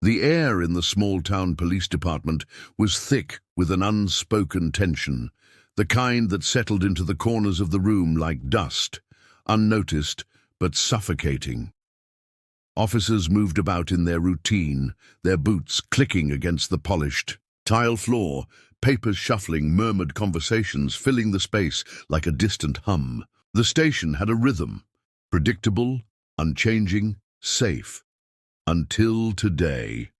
The air in the small-town police department was thick with an unspoken tension, the kind that settled into the corners of the room like dust, unnoticed but suffocating. Officers moved about in their routine, their boots clicking against the polished tile floor, papers shuffling, murmured conversations filling the space like a distant hum. The station had a rhythm, predictable, unchanging, safe. Until today.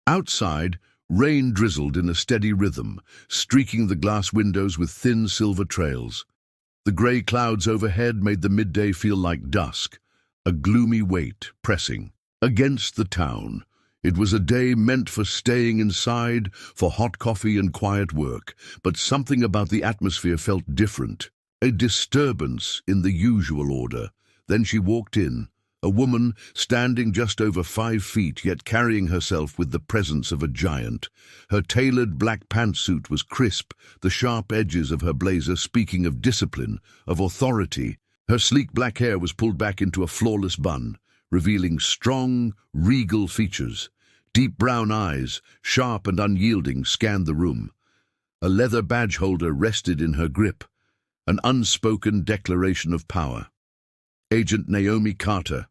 Outside, rain drizzled in a steady rhythm, streaking the glass windows with thin silver trails. The grey clouds overhead made the midday feel like dusk, a gloomy weight pressing against the town. It was a day meant for staying inside, for hot coffee and quiet work, but something about the atmosphere felt different, a disturbance in the usual order. Then she walked in, a woman standing just over 5 feet, yet carrying herself with the presence of a giant. Her tailored black pantsuit was crisp, the sharp edges of her blazer speaking of discipline, of authority. Her sleek black hair was pulled back into a flawless bun, revealing strong, regal features. Deep brown eyes, sharp and unyielding, scanned the room. A leather badge holder rested in her grip, an unspoken declaration of power. Agent Naomi Carter,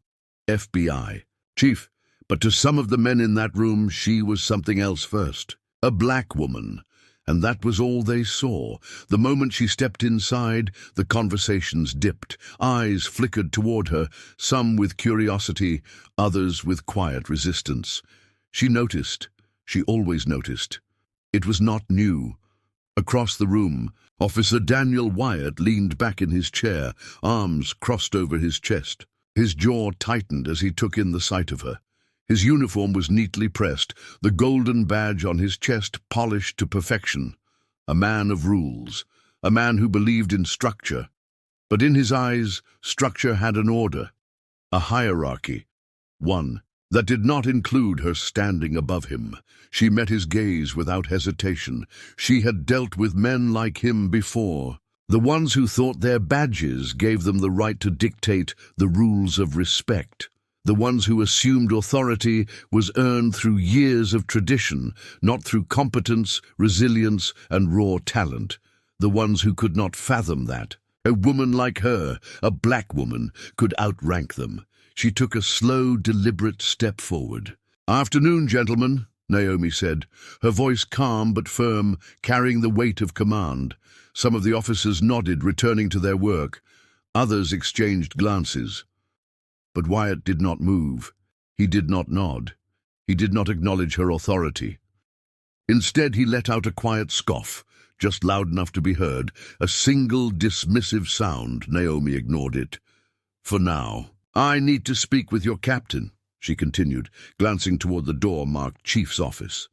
FBI. Chief, but to some of the men in that room, she was something else first. A black woman. And that was all they saw. The moment she stepped inside, the conversations dipped. Eyes flickered toward her, some with curiosity, others with quiet resistance. She noticed. She always noticed. It was not new. Across the room, Officer Daniel Wyatt leaned back in his chair, arms crossed over his chest. His jaw tightened as he took in the sight of her. His uniform was neatly pressed, the golden badge on his chest polished to perfection. A man of rules, a man who believed in structure. But in his eyes, structure had an order, a hierarchy, one that did not include her standing above him. She met his gaze without hesitation. She had dealt with men like him before, the ones who thought their badges gave them the right to dictate the rules of respect, the ones who assumed authority was earned through years of tradition, not through competence, resilience, and raw talent, the ones who could not fathom that. A woman like her, a black woman, could outrank them. She took a slow, deliberate step forward. "Afternoon, gentlemen," Naomi said, her voice calm but firm, carrying the weight of command. Some of the officers nodded, returning to their work. Others exchanged glances. But Wyatt did not move. He did not nod. He did not acknowledge her authority. Instead, he let out a quiet scoff, just loud enough to be heard, a single dismissive sound. Naomi ignored it. "For now. I need to speak with your captain," she continued, glancing toward the door marked Chief's office.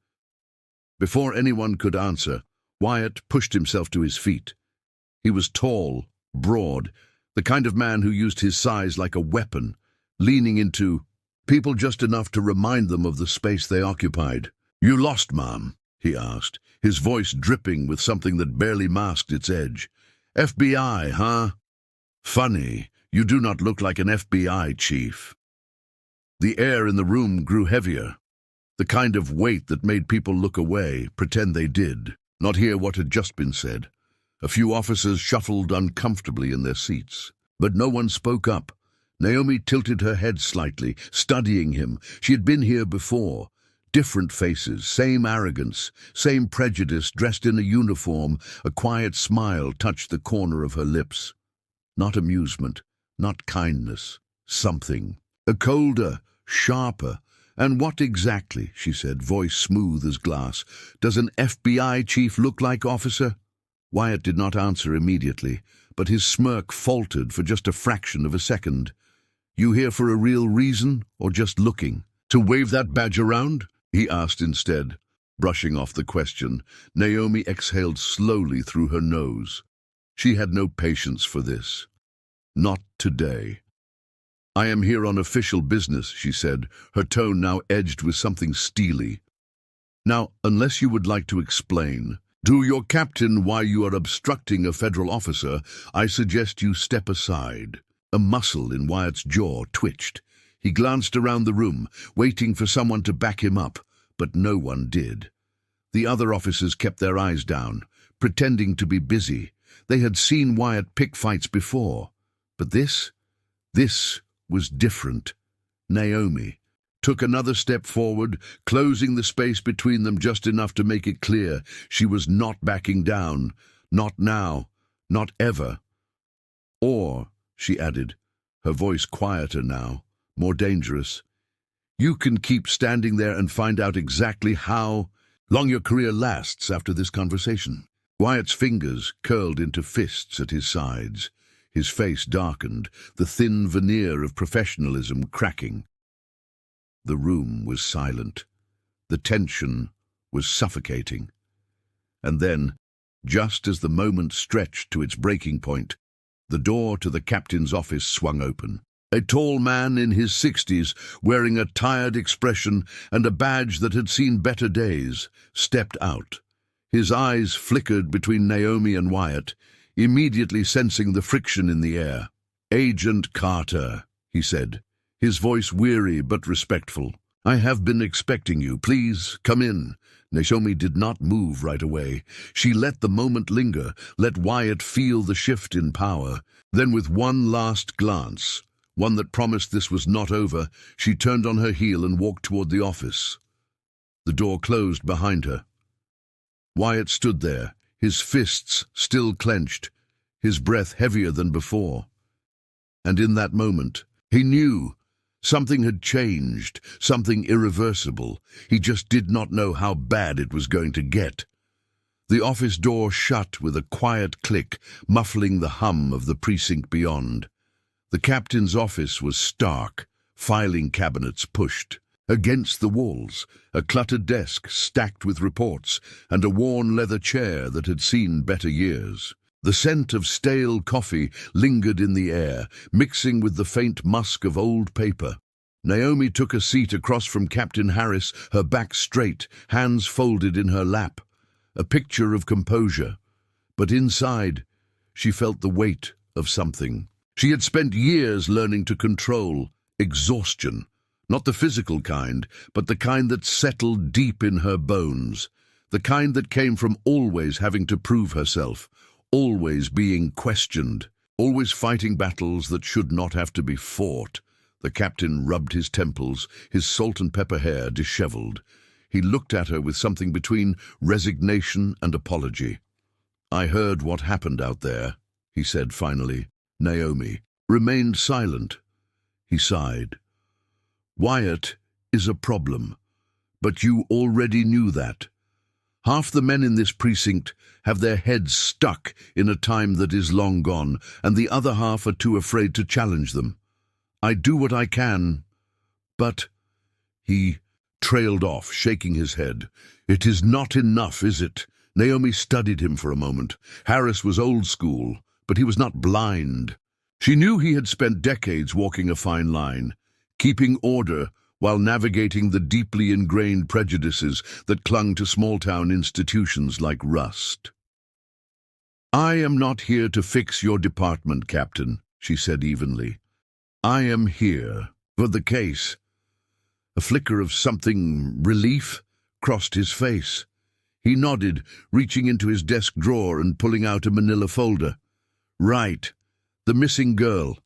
Before anyone could answer, Wyatt pushed himself to his feet. He was tall, broad, the kind of man who used his size like a weapon, leaning into people just enough to remind them of the space they occupied. "You lost, ma'am?" he asked, his voice dripping with something that barely masked its edge. "FBI, huh? Funny. You do not look like an FBI chief." The air in the room grew heavier, the kind of weight that made people look away, pretend they did, not hear what had just been said. A few officers shuffled uncomfortably in their seats, but no one spoke up. Naomi tilted her head slightly, studying him. She had been here before. Different faces, same arrogance, same prejudice, dressed in a uniform. A quiet smile touched the corner of her lips. Not amusement. Not kindness, something. A colder, sharper. "And what exactly," she said, voice smooth as glass, "does an FBI chief look like, officer?" Wyatt did not answer immediately, but his smirk faltered for just a fraction of a second. "You here for a real reason, or just looking? To wave that badge around?" he asked instead. Brushing off the question, Naomi exhaled slowly through her nose. She had no patience for this. "Not today." "I am here on official business," she said, her tone now edged with something steely. "Now, unless you would like to explain to your captain why you are obstructing a federal officer, I suggest you step aside." A muscle in Wyatt's jaw twitched. He glanced around the room, waiting for someone to back him up, but no one did. The other officers kept their eyes down, pretending to be busy. They had seen Wyatt pick fights before. But this was different. Naomi took another step forward, closing the space between them just enough to make it clear she was not backing down. Not now, not ever. Or, she added, her voice quieter now, more dangerous, you can keep standing there and find out exactly how long your career lasts after this conversation. Wyatt's fingers curled into fists at his sides. His face darkened, the thin veneer of professionalism cracking. The room was silent. The tension was suffocating. And then, just as the moment stretched to its breaking point, the door to the captain's office swung open. A tall man in his 60s, wearing a tired expression and a badge that had seen better days, stepped out. His eyes flickered between Naomi and Wyatt, immediately sensing the friction in the air. "Agent Carter," he said, his voice weary but respectful. "I have been expecting you. Please, come in." Naomi did not move right away. She let the moment linger, let Wyatt feel the shift in power. Then with one last glance, one that promised this was not over, she turned on her heel and walked toward the office. The door closed behind her. Wyatt stood there, his fists still clenched, his breath heavier than before. And in that moment, he knew something had changed, something irreversible. He just did not know how bad it was going to get. The office door shut with a quiet click, muffling the hum of the precinct beyond. The captain's office was stark, filing cabinets pushed. Against the walls, a cluttered desk stacked with reports, and a worn leather chair that had seen better years. The scent of stale coffee lingered in the air, mixing with the faint musk of old paper. Naomi took a seat across from Captain Harris, her back straight, hands folded in her lap. A picture of composure. But inside, she felt the weight of something. She had spent years learning to control exhaustion. Not the physical kind, but the kind that settled deep in her bones. The kind that came from always having to prove herself, always being questioned, always fighting battles that should not have to be fought. The captain rubbed his temples, his salt and pepper hair disheveled. He looked at her with something between resignation and apology. "I heard what happened out there," he said finally. Naomi remained silent. He sighed. "Wyatt is a problem, but you already knew that. Half the men in this precinct have their heads stuck in a time that is long gone, and the other half are too afraid to challenge them. I do what I can, but—" He trailed off, shaking his head. "It is not enough, is it?" Naomi studied him for a moment. Harris was old school, but he was not blind. She knew he had spent decades walking a fine line, keeping order while navigating the deeply ingrained prejudices that clung to small-town institutions like rust. "I am not here to fix your department, Captain," she said evenly. "I am here for the case." A flicker of something, relief, crossed his face. He nodded, reaching into his desk drawer and pulling out a manila folder. "Right, the missing girl."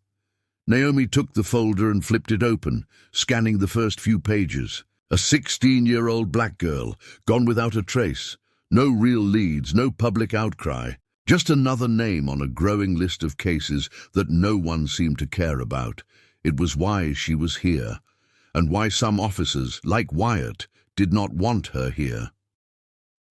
Naomi took the folder and flipped it open, scanning the first few pages. A 16-year-old black girl, gone without a trace. No real leads, no public outcry. Just another name on a growing list of cases that no one seemed to care about. It was why she was here, and why some officers, like Wyatt, did not want her here.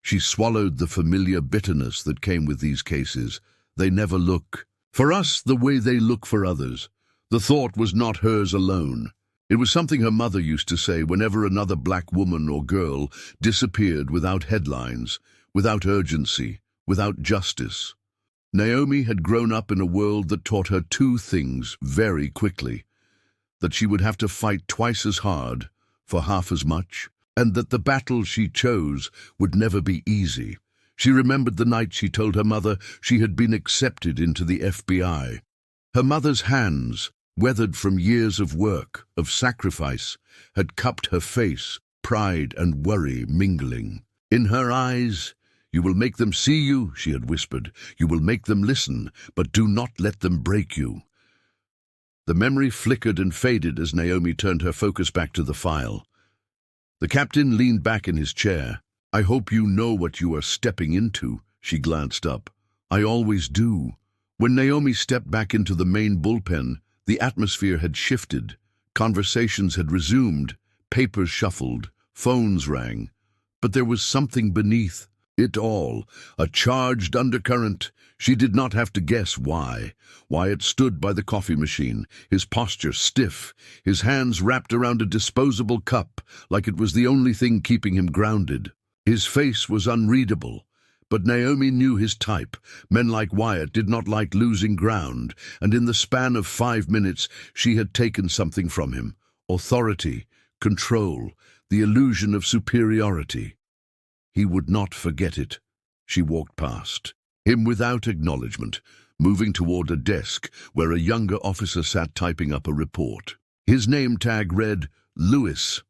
She swallowed the familiar bitterness that came with these cases. They never look for us the way they look for others. The thought was not hers alone. It was something her mother used to say whenever another black woman or girl disappeared without headlines, without urgency, without justice. Naomi had grown up in a world that taught her two things very quickly: that she would have to fight twice as hard for half as much, and that the battle she chose would never be easy. She remembered the night she told her mother she had been accepted into the FBI. Her mother's hands, weathered from years of work, of sacrifice, had cupped her face, pride and worry mingling. In her eyes, "You will make them see you," she had whispered. "You will make them listen, but do not let them break you." The memory flickered and faded as Naomi turned her focus back to the file. The captain leaned back in his chair. "I hope you know what you are stepping into," she glanced up. "I always do." When Naomi stepped back into the main bullpen, the atmosphere had shifted. Conversations had resumed, papers shuffled, phones rang. But there was something beneath it all, a charged undercurrent. She did not have to guess why. Wyatt stood by the coffee machine, his posture stiff, his hands wrapped around a disposable cup like it was the only thing keeping him grounded. His face was unreadable, but Naomi knew his type. Men like Wyatt did not like losing ground, and in the span of 5 minutes she had taken something from him: authority, control, the illusion of superiority. He would not forget it. She walked past him without acknowledgement, moving toward a desk where a younger officer sat typing up a report. His name tag read, "Lewis."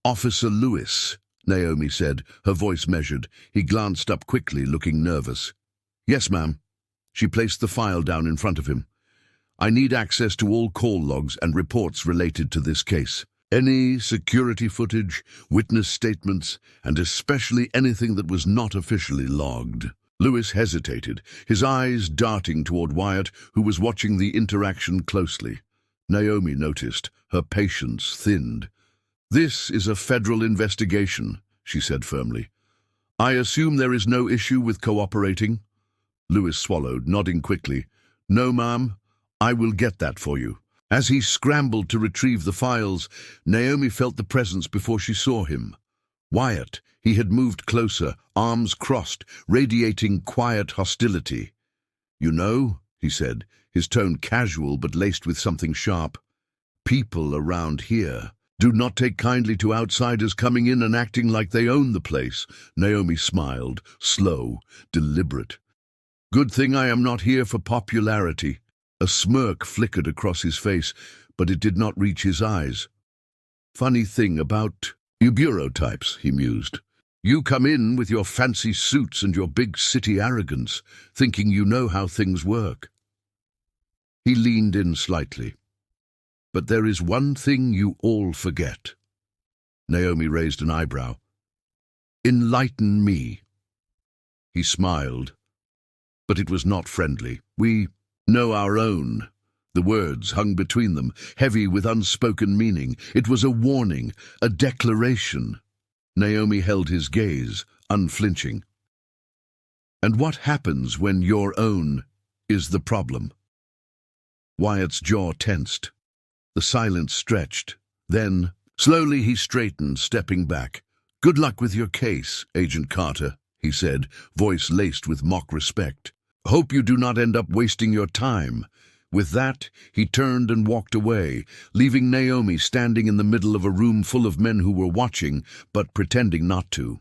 "Officer Lewis," Naomi said, her voice measured. He glanced up quickly, looking nervous. "Yes, ma'am." She placed the file down in front of him. "I need access to all call logs and reports related to this case. Any security footage, witness statements, and especially anything that was not officially logged." Lewis hesitated, his eyes darting toward Wyatt, who was watching the interaction closely. Naomi noticed. Her patience thinned. "This is a federal investigation," she said firmly. "I assume there is no issue with cooperating?" Lewis swallowed, nodding quickly. "No, ma'am. I will get that for you." As he scrambled to retrieve the files, Naomi felt the presence before she saw him. Wyatt. He had moved closer, arms crossed, radiating quiet hostility. "You know," he said, his tone casual but laced with something sharp, "people around here do not take kindly to outsiders coming in and acting like they own the place." Naomi smiled, slow, deliberate. "Good thing I am not here for popularity." A smirk flickered across his face, but it did not reach his eyes. "Funny thing about you bureau types," he mused. "You come in with your fancy suits and your big city arrogance, thinking you know how things work." He leaned in slightly. "But there is one thing you all forget." Naomi raised an eyebrow. "Enlighten me." He smiled, but it was not friendly. "We know our own." The words hung between them, heavy with unspoken meaning. It was a warning, a declaration. Naomi held his gaze, unflinching. "And what happens when your own is the problem?" Wyatt's jaw tensed. The silence stretched. Then, slowly he straightened, stepping back. "Good luck with your case, Agent Carter," he said, voice laced with mock respect. "Hope you do not end up wasting your time." With that, he turned and walked away, leaving Naomi standing in the middle of a room full of men who were watching, but pretending not to.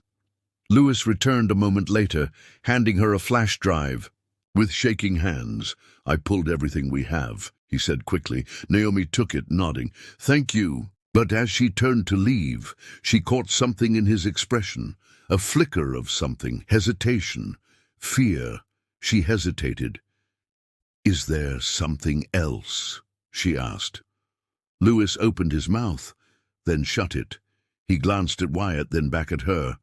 Lewis returned a moment later, handing her a flash drive. With shaking hands, "I pulled everything we have," he said quickly. Naomi took it, nodding. "Thank you." But as she turned to leave, she caught something in his expression, a flicker of something, hesitation, fear. She hesitated. "Is there something else?" she asked. Lewis opened his mouth, then shut it. He glanced at Wyatt, then back at her.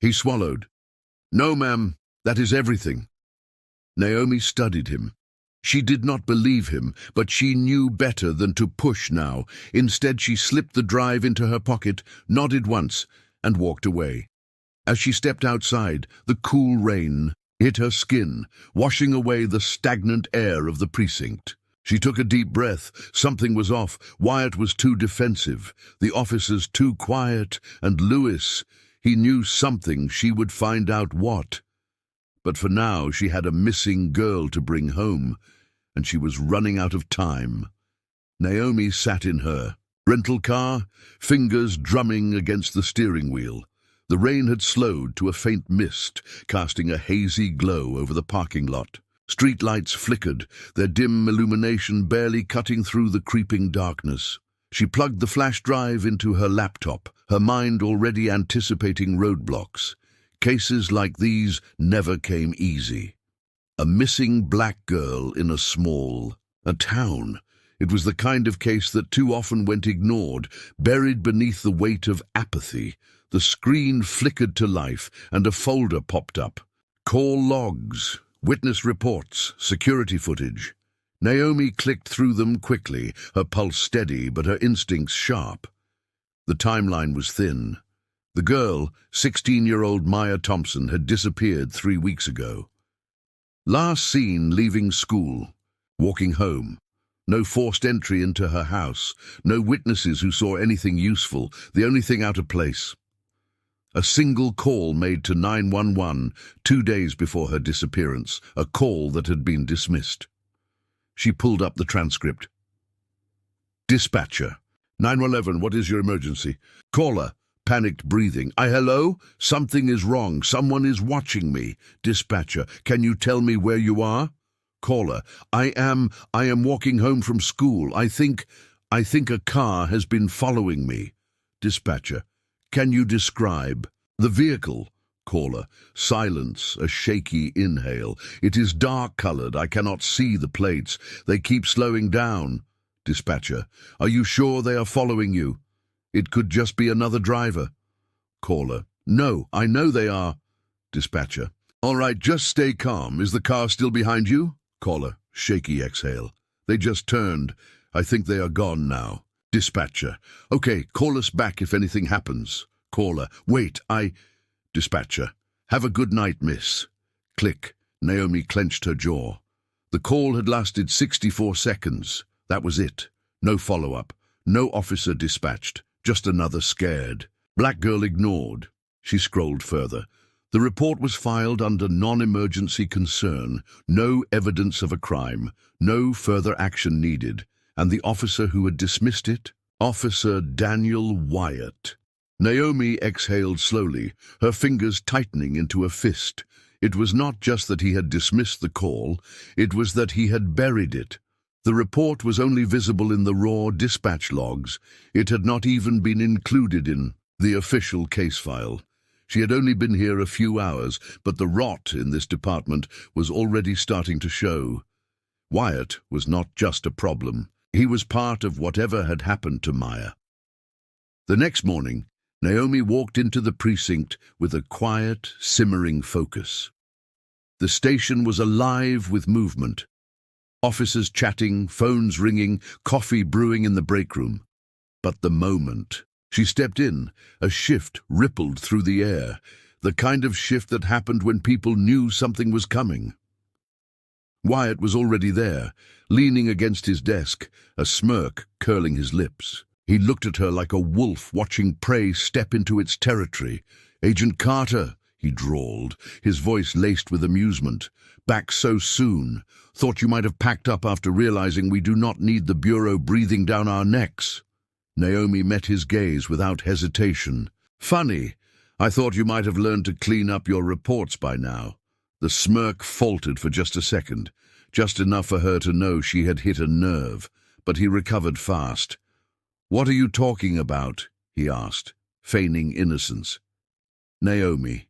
He swallowed. "No, ma'am, that is everything." Naomi studied him. She did not believe him, but she knew better than to push now. Instead, she slipped the drive into her pocket, nodded once, and walked away. As she stepped outside, the cool rain hit her skin, washing away the stagnant air of the precinct. She took a deep breath. Something was off. Wyatt was too defensive, the officers too quiet, and Lewis, he knew something. She would find out what. But for now, she had a missing girl to bring home, and she was running out of time. Naomi sat in her rental car, fingers drumming against the steering wheel. The rain had slowed to a faint mist, casting a hazy glow over the parking lot. Streetlights flickered, their dim illumination barely cutting through the creeping darkness. She plugged the flash drive into her laptop, her mind already anticipating roadblocks. Cases like these never came easy. A missing black girl in a town. It was the kind of case that too often went ignored, buried beneath the weight of apathy. The screen flickered to life, and a folder popped up. Call logs, witness reports, security footage. Naomi clicked through them quickly, her pulse steady but her instincts sharp. The timeline was thin. The girl, 16-year-old Maya Thompson, had disappeared 3 weeks ago. Last seen leaving school, walking home. No forced entry into her house, no witnesses who saw anything useful, the only thing out of place. A single call made to 911 2 days before her disappearance, a call that had been dismissed. She pulled up the transcript. Dispatcher. 911, what is your emergency? Caller. Panicked breathing. Hello? Something is wrong. Someone is watching me. Dispatcher. Can you tell me where you are? Caller. I am walking home from school. I think a car has been following me. Dispatcher. Can you describe the vehicle? Caller. Silence, a shaky inhale. It is dark-colored. I cannot see the plates. They keep slowing down. Dispatcher. Are you sure they are following you? It could just be another driver. Caller. No, I know they are. Dispatcher. All right, just stay calm. Is the car still behind you? Caller. Shaky exhale. They just turned. I think they are gone now. Dispatcher. Okay, call us back if anything happens. Caller. Wait, Dispatcher. Have a good night, miss. Click. Naomi clenched her jaw. The call had lasted 64 seconds. That was it. No follow-up. No officer dispatched. Just another scared. Black girl ignored. She scrolled further. The report was filed under non-emergency concern. No evidence of a crime. No further action needed. And the officer who had dismissed it? Officer Daniel Wyatt. Naomi exhaled slowly, her fingers tightening into a fist. It was not just that he had dismissed the call, it was that he had buried it. The report was only visible in the raw dispatch logs. It had not even been included in the official case file. She had only been here a few hours, but the rot in this department was already starting to show. Wyatt was not just a problem. He was part of whatever had happened to Maya. The next morning, Naomi walked into the precinct with a quiet, simmering focus. The station was alive with movement. Officers chatting, phones ringing, coffee brewing in the break room. But the moment she stepped in, a shift rippled through the air, the kind of shift that happened when people knew something was coming. Wyatt was already there, leaning against his desk, a smirk curling his lips. He looked at her like a wolf watching prey step into its territory. "Agent Carter," he drawled, his voice laced with amusement. "Back so soon. Thought you might have packed up after realizing we do not need the Bureau breathing down our necks." Naomi met his gaze without hesitation. "Funny. I thought you might have learned to clean up your reports by now." The smirk faltered for just a second, just enough for her to know she had hit a nerve, but he recovered fast. "What are you talking about?" he asked, feigning innocence. Naomi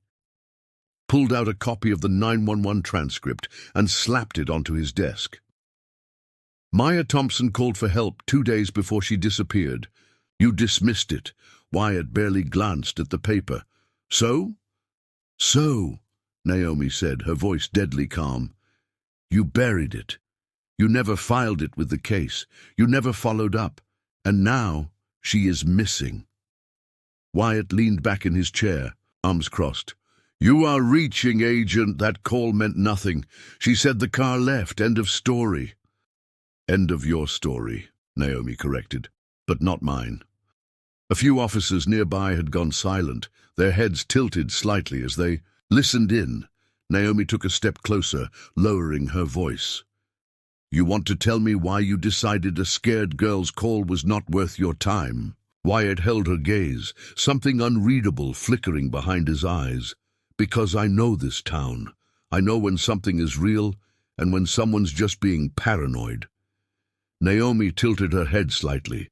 pulled out a copy of the 911 transcript and slapped it onto his desk. Maya Thompson called for help 2 days before she disappeared. You dismissed it. Wyatt barely glanced at the paper. So, Naomi said, her voice deadly calm. You buried it. You never filed it with the case. You never followed up. And now she is missing. Wyatt leaned back in his chair, arms crossed. You are reaching, Agent. That call meant nothing. She said the car left. End of story. End of your story, Naomi corrected, but not mine. A few officers nearby had gone silent, their heads tilted slightly as they listened in. Naomi took a step closer, lowering her voice. You want to tell me why you decided a scared girl's call was not worth your time? Wyatt held her gaze, something unreadable flickering behind his eyes. Because I know this town. I know when something is real and when someone's just being paranoid. Naomi tilted her head slightly.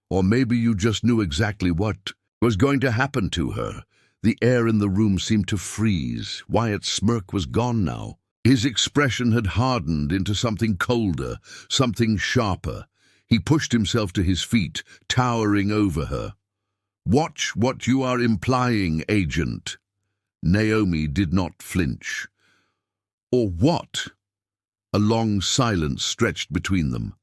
Or maybe you just knew exactly what was going to happen to her. The air in the room seemed to freeze. Wyatt's smirk was gone now. His expression had hardened into something colder, something sharper. He pushed himself to his feet, towering over her. "Watch what you are implying, Agent." Naomi did not flinch. "Or what?" A long silence stretched between them,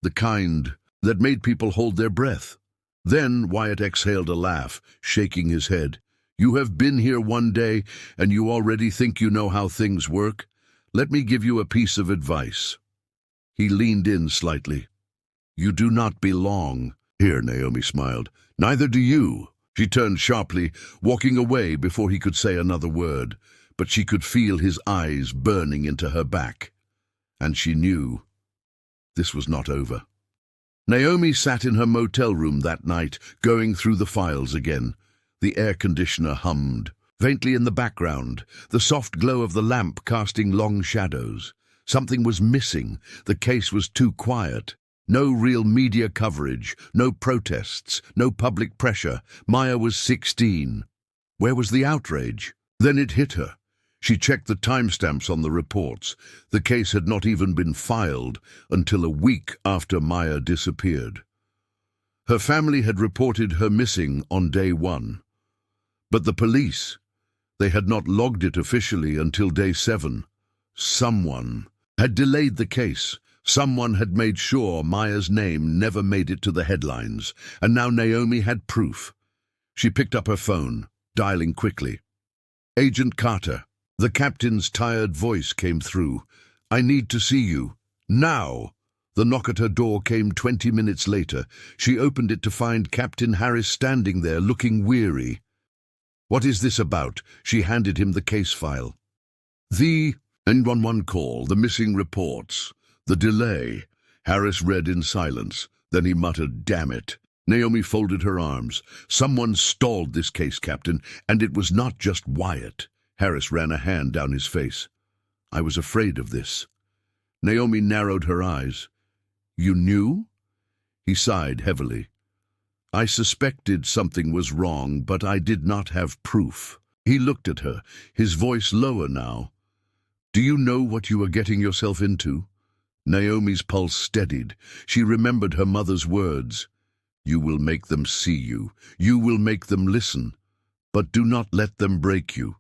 the kind that made people hold their breath. Then Wyatt exhaled a laugh, shaking his head. "You have been here one day, and you already think you know how things work? Let me give you a piece of advice." He leaned in slightly. "You do not belong here," Naomi smiled. "Neither do you." She turned sharply, walking away before he could say another word, but she could feel his eyes burning into her back. And she knew this was not over. Naomi sat in her motel room that night, going through the files again. The air conditioner hummed faintly in the background, the soft glow of the lamp casting long shadows. Something was missing. The case was too quiet. No real media coverage, no protests, no public pressure. Maya was 16. Where was the outrage? Then it hit her. She checked the timestamps on the reports. The case had not even been filed until a week after Maya disappeared. Her family had reported her missing on day 1. But the police, they had not logged it officially until day 7. Someone had delayed the case. Someone had made sure Maya's name never made it to the headlines, and now Naomi had proof. She picked up her phone, dialing quickly. "Agent Carter." The captain's tired voice came through. "I need to see you. Now!" The knock at her door came 20 minutes later. She opened it to find Captain Harris standing there, looking weary. "What is this about?" She handed him the case file. "The 911 call, the missing reports, the delay." Harris read in silence. Then he muttered, "Damn it." Naomi folded her arms. "Someone stalled this case, Captain, and it was not just Wyatt." Harris ran a hand down his face. "I was afraid of this." Naomi narrowed her eyes. "You knew?" He sighed heavily. "I suspected something was wrong, but I did not have proof." He looked at her, his voice lower now. "Do you know what you are getting yourself into?" Naomi's pulse steadied. She remembered her mother's words. "You will make them see you. You will make them listen. But do not let them break you."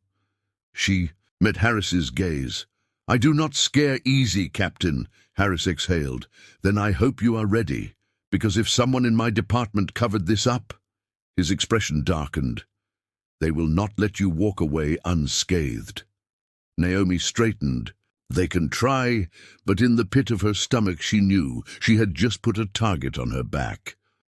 She met Harris's gaze. "I do not scare easy, Captain," Harris exhaled. "Then I hope you are ready, because if someone in my department covered this up..." His expression darkened. "They will not let you walk away unscathed." Naomi straightened. They can try, but in the pit of her stomach she knew she had just put a target on her back.